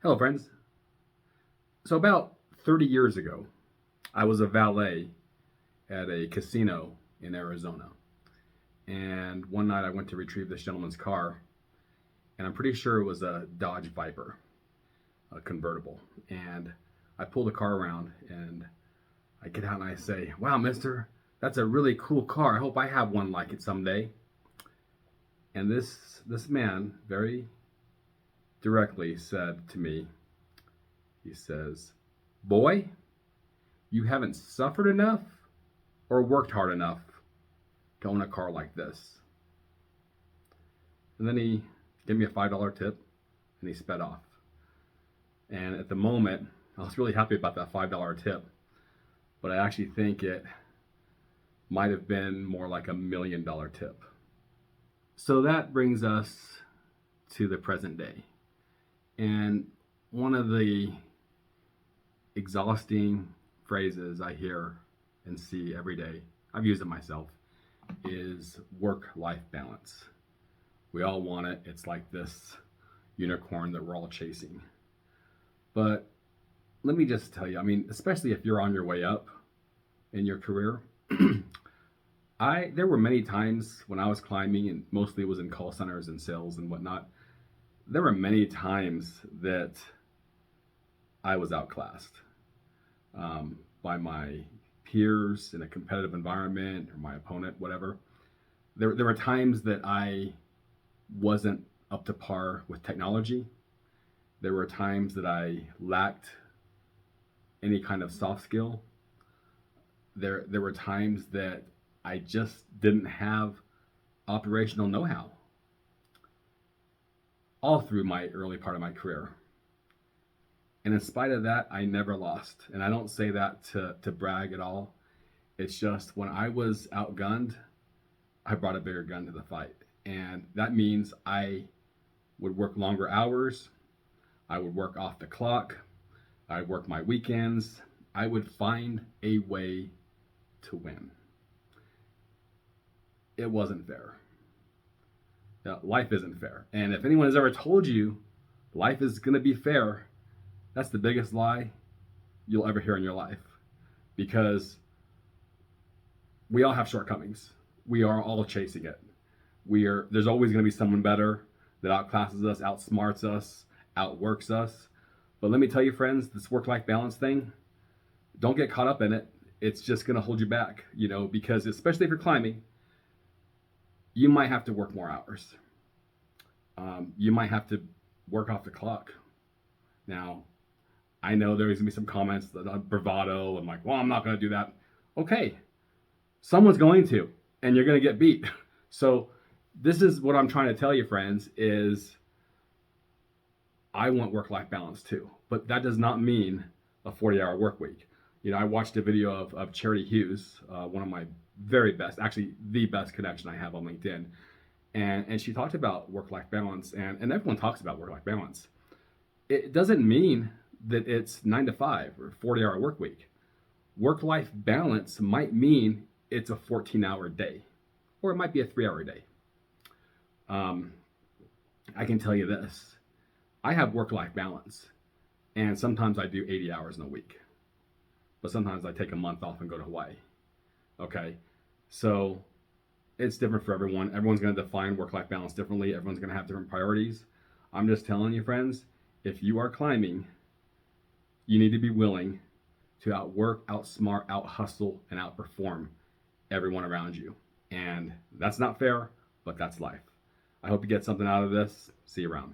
Hello, friends. So, about 30 years ago, I was a valet at a casino in Arizona. And one night I went to retrieve this gentleman's car, and I'm pretty sure it was a Dodge Viper, a convertible. And I pull the car around and I get out and I say, "Wow, mister, that's a really cool car. I hope I have one like it someday." And this man very directly said to me, he says, "Boy, you haven't suffered enough or worked hard enough to own a car like this." And then he gave me a $5 tip and he sped off. And at the moment, I was really happy about that $5 tip, but I actually think it might have been more like $1 million tip. So that brings us to the present day. And one of the exhausting phrases I hear and see every day, I've used it myself, is work-life balance. We all want it. It's like this unicorn that we're all chasing. But let me just tell you, I mean, especially if you're on your way up in your career, there were many times when I was climbing, and mostly it was in call centers and sales and whatnot. There were many times that I was outclassed by my peers in a competitive environment or my opponent, whatever. There were times that I wasn't up to par with technology. There were times that I lacked any kind of soft skill. There were times that I just didn't have operational know-how all through my early part of my career. And in spite of that, I never lost. And I don't say that to brag at all. It's just when I was outgunned, I brought a bigger gun to the fight. And that means I would work longer hours. I would work off the clock. I'd work my weekends. I would find a way to win. It wasn't fair. Now, life isn't fair. And if anyone has ever told you life is going to be fair, that's the biggest lie you'll ever hear in your life. Because we all have shortcomings. We are all chasing it. There's always going to be someone better that outclasses us, outsmarts us, outworks us. But let me tell you, friends, this work-life balance thing, don't get caught up in it. It's just going to hold you back, because especially if you're climbing, you might have to work more hours. You might have to work off the clock. Now, I know there's going to be some comments that bravado and like, well, I'm not going to do that. Okay, someone's going to, and you're going to get beat. So this is what I'm trying to tell you, friends, is I want work-life balance too. But that does not mean a 40-hour work week. I watched a video of Charity Hughes, one of my very best, actually the best connection I have on LinkedIn. And she talked about work-life balance, and everyone talks about work-life balance. It doesn't mean that it's 9 to 5 or 40-hour work week. Work-life balance might mean it's a 14-hour day, or it might be a 3-hour day. I can tell you this. I have work-life balance, and sometimes I do 80 hours in a week. But sometimes I take a month off and go to Hawaii. Okay? So it's different for everyone. Everyone's going to define work-life balance differently. Everyone's going to have different priorities. I'm just telling you, friends, if you are climbing, you need to be willing to outwork, outsmart, out-hustle, and outperform everyone around you. And that's not fair, but that's life. I hope you get something out of this. See you around.